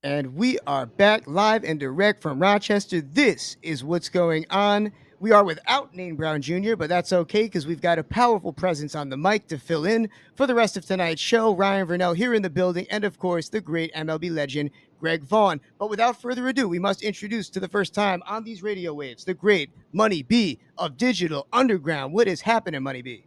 And we are back live and direct from Rochester. This is what's going on. We are without Nate Brown Jr., but that's okay because we've got a powerful presence on the mic to fill in for the rest of tonight's show. Ryan Verneuille here in the building, and of course, the great MLB legend, Greg Vaughn. But without further ado, we must introduce to the first time on these radio waves the great Money B of Digital Underground. What is happening, Money B?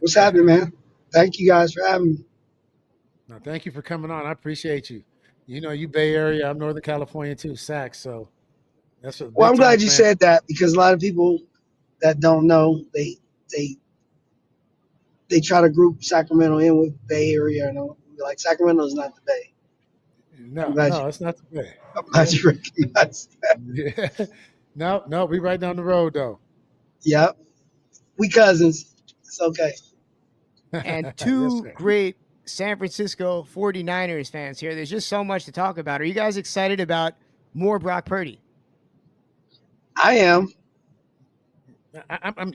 What's happening, man? Thank you guys for having me. No, thank you for coming on. I appreciate you. You know, you Bay Area, I'm Northern California too, Sac. So that's a Well, big I'm time glad you fan. said that because a lot of people that don't know, they they try to group Sacramento in with Bay Area, and I'm like Sacramento is not the Bay. I'm No, glad you no, it's not the Bay. I'm glad Yeah, you recognize that. yeah. No, no, we right down the road though. Yep, we cousins. It's okay. And Yes, two sir. great San Francisco 49ers fans here. There's just so much to talk about. Are you guys excited about more Brock Purdy? I am.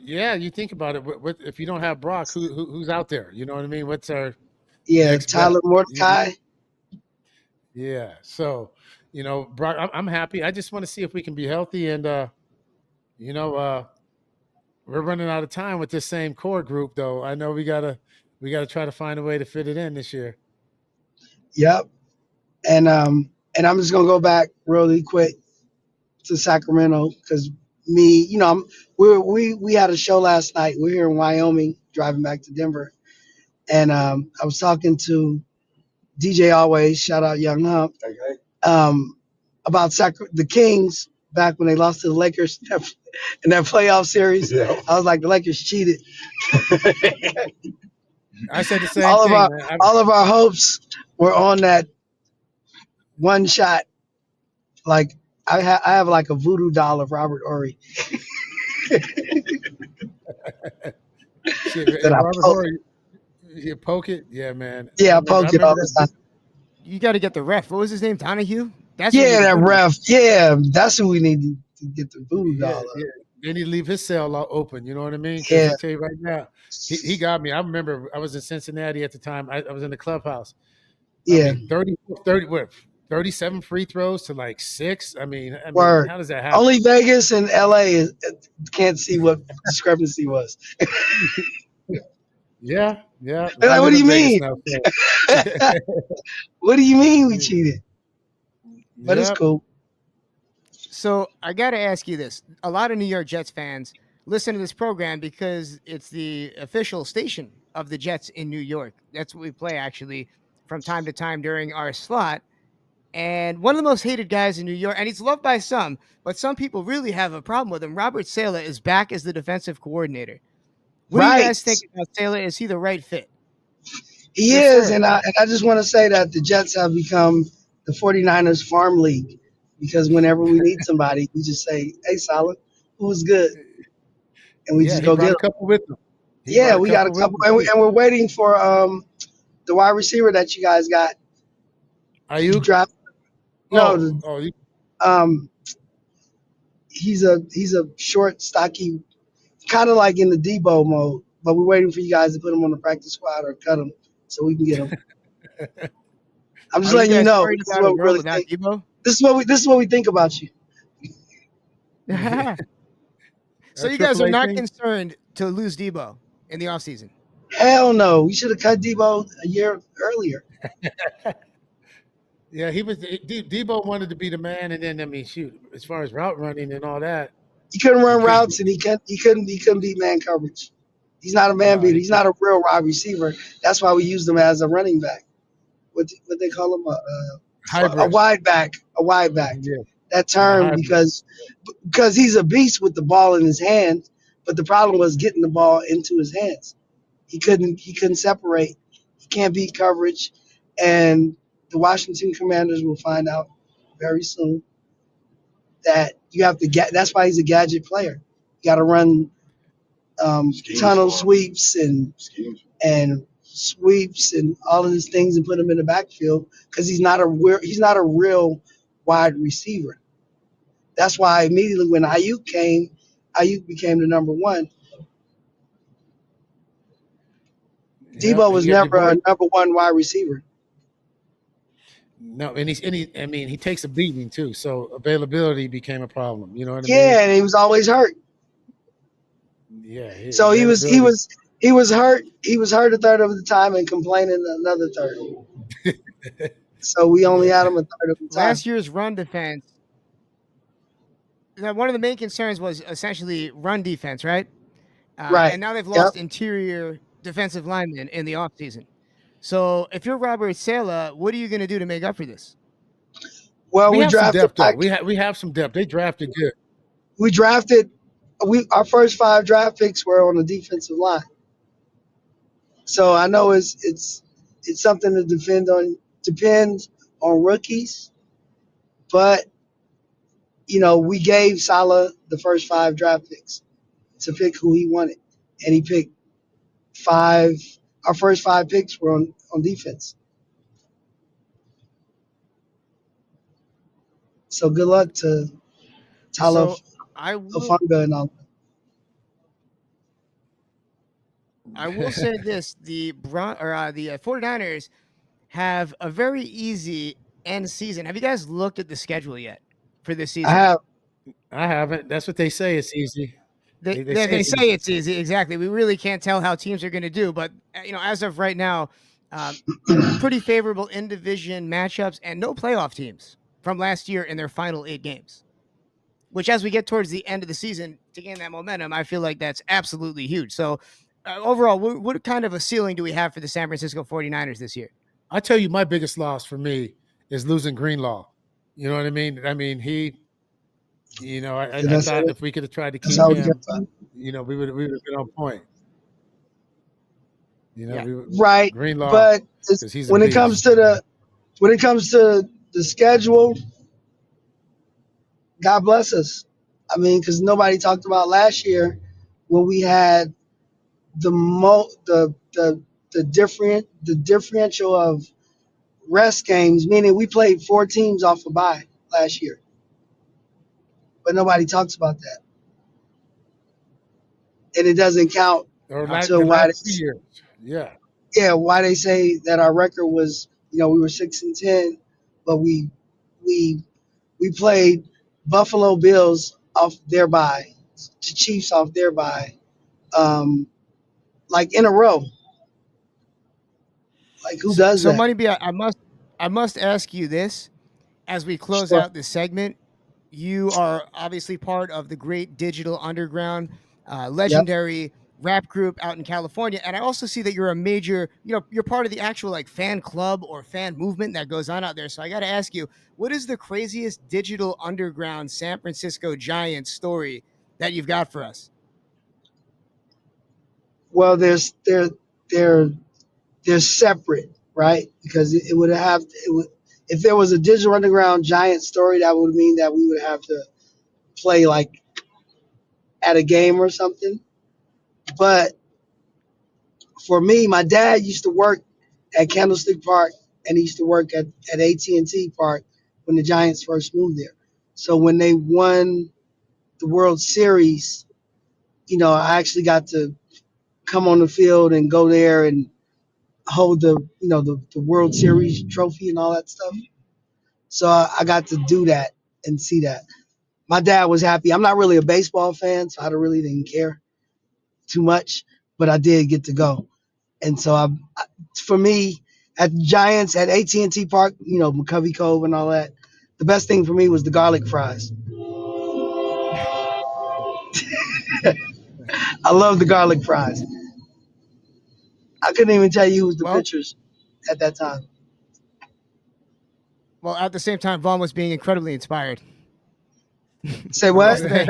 Yeah, you think about it. If you don't have Brock, who's out there? You know what I mean? What's our Yeah, next bet? Tyler Mordecai. Yeah. So, Brock, I'm happy. I just want to see if we can be healthy and you know, we're running out of time with this same core group, though. I know we gotta try to find a way to fit it in this year. Yep, and I'm just gonna go back really quick to Sacramento because me, we had a show last night. We're here in Wyoming, driving back to Denver, and I was talking to DJ Always, shout out Young Hump, um, about the Kings back when they lost to the Lakers in that playoff series. Yeah. I was like, the Lakers cheated. I said the same all of thing, our man. all of our hopes were on that one shot. Like I have like a voodoo doll of Robert Ory Shit, that I Robert poke. Horry, you poke it, yeah, man. I Yeah, I remember, I poke it remember all the that. time. You got to get the ref. What was his name? Donahue? That's who we Yeah, need the that voodoo. ref. Yeah, that's who we need to get the voodoo Yeah, doll yeah. of. They need to leave his cell open. You know what I mean? Because Yeah, I tell you right now, he got me. I remember I was in Cincinnati at the time. I was in the clubhouse. I yeah. mean, 30 what, 37 free throws to like six. I mean, Word. how does that happen? Only Vegas and LA can't see what discrepancy was. Yeah, yeah. They're I like, what live do in you Vegas mean? now, so What do you mean we cheated? But it's yep. cool. So I got to ask you this. A lot of New York Jets fans listen to this program because it's the official station of the Jets in New York. That's what we play actually from time to time during our slot. And one of the most hated guys in New York, and he's loved by some, but some people really have a problem with him. Robert Saleh is back as the defensive coordinator. What do you Right. guys think about Saleh? Is he the right fit? He Yes, is. sir. And I just want to say that the Jets have become the 49ers farm league because whenever we need somebody, we just say, hey, Solid, who's good? And we Yeah, just he go get brought a them. couple with him. He Yeah, brought a we got a couple with couple. him And, too. we're waiting for the wide receiver that you guys got. You Ayuk. dropped. No, Oh, oh, you, um, he's a short, stocky, kind of like in the Debo mode. But we're waiting for you guys to put him on the practice squad or cut him so we can get him. I'm just Are you letting you guys know. worried This is about a what we world really without think. Debo? This is what we think about you. So you guys Triple are A not thing. concerned to lose Debo in the offseason? Hell no. We should have cut Debo a year earlier. Yeah, he was. Debo wanted to be the man, and then I mean, shoot, as far as route running and all that, He couldn't he run couldn't do. routes and he couldn't beat man coverage. He's not a man No, beater. he He's couldn't. not a real wide receiver. That's why we used him as a running back. What they call him a Hybrid. wide back, a wide back. Yeah, That yeah, term hybrid. because he's a beast with the ball in his hand, but the problem was getting the ball into his hands. He couldn't separate. He can't beat coverage, and the Washington Commanders will find out very soon that you have to get. That's why he's a gadget player. You got to run tunnel sweeps and sweeps and all of these things and put him in the backfield because he's not a real wide receiver. That's why immediately when Ayuk came, Ayuk became the number one. Yep, Debo and was you got your never boy. a number one wide receiver. No, I mean, he takes a beating too, so availability became a problem. You know what I mean? Yeah, and he was always hurt. Yeah, So availability. he was hurt. He was hurt a third of the time and complaining another third. So we only Yeah, had him a third of the time. Last year's run defense, one of the main concerns was essentially run defense, right? Right. And now they've Yep. lost interior defensive linemen in the offseason. So if you're Robert Sala, what are you going to do to make up for this? Well, we we have some drafted depth though. like We have some depth. They drafted good. we drafted we our first five draft picks were on the defensive line. So I know it's something to defend on depends on rookies, but we gave Salah the first five draft picks to pick who he wanted, and he picked five. Our first five picks were on defense. So good luck to Tyler So I will Afunga and all. I will say this: the 49ers have a very easy end season. Have you guys looked at the schedule yet for this I season? have I haven't. That's what they say. It's easy. They They they, say they it's say easy. it's easy. Exactly. We really can't tell how teams are going to do, but as of right now, um, pretty favorable in division matchups and no playoff teams from last year in their final 8 games. Which, as we get towards the end of the season, to gain that momentum, I feel like that's absolutely huge. So, overall, what kind of a ceiling do we have for the San Francisco 49ers this year? I tell you, my biggest loss for me is losing Greenlaw. You know what I mean? I mean, did I I say thought that? if we could have tried to That's keep how we got him, five. we would have been on point. Yeah. Right, Greenlaw but because he's a when it comes beast. to the schedule, God bless us. I mean, because nobody talked about last year when we had the differential of rest games, meaning we played four teams off a bye last year, but nobody talks about that, and it doesn't count Or to the why last they, 2 years. Yeah. why they say that our record was we were 6-10, but we we played Buffalo Bills off their bye, to Chiefs off their bye, um, like in a row. Like who does So that? Money B, I must ask you this as we close Sure. out this segment. You are obviously part of the great digital underground, Yep. legendary rap group out in California, and I also see that you're a major, you're part of the actual like fan club or fan movement that goes on out there. So I got to ask you, what is the craziest digital underground San Francisco Giants story that you've got for us? Well, they're they're separate, right? Because it would have it would if there was a digital underground giant story, that would mean that we would have to play like at a game or something. But for me, my dad used to work at Candlestick Park, and he used to work at AT&T Park when the Giants first moved there. So when they won the World Series, I actually got to come on the field and go there and hold the World Series trophy and all that stuff. So I got to do that and see that. My dad was happy. I'm not really a baseball fan, so I don't really didn't care too much, but I did get to go. And so for me, at Giants at AT&T Park, McCovey Cove and all that, the best thing for me was the garlic fries. I love the garlic fries. I couldn't even tell you who was the Well, pitchers at that time. well, at the same time, Vaughn was being incredibly inspired Say across what? the bay.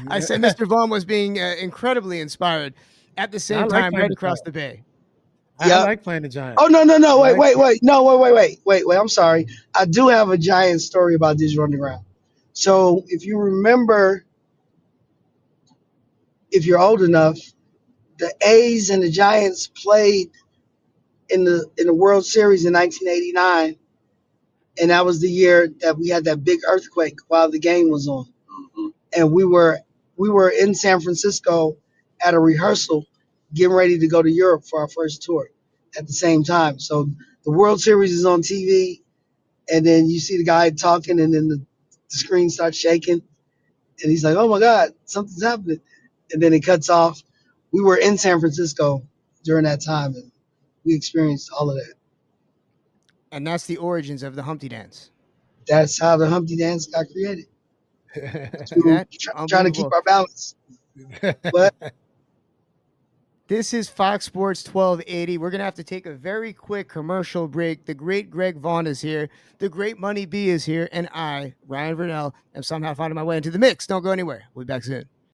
I said Mr. Vaughn was being incredibly inspired at the I same like time playing right the across Giants. the bay. I Yep. like playing the Oh Giants. no no no! I Wait like wait wait! No wait! I'm sorry. I do have a giant story about Digital Underground. So if you remember, if you're old enough, the A's and the Giants played in the World Series in 1989, and that was the year that we had that big earthquake while the game was on. And we were in San Francisco at a rehearsal, getting ready to go to Europe for our first tour at the same time. So the World Series is on TV, and then you see the guy talking, and then the screen starts shaking, and he's like, "Oh my God, something's happening," and then it cuts off. We were in San Francisco during that time, and we experienced all of that. And that's the origins of the Humpty Dance. That's how the Humpty Dance got created. See We were that? trying to keep Unbelievable. our balance. But This is Fox Sports 1280. We're going to have to take a very quick commercial break. The great Greg Vaughn is here. The great Money B is here. And I, Ryan Verneuille, am somehow finding my way into the mix. Don't go anywhere. We'll be back soon.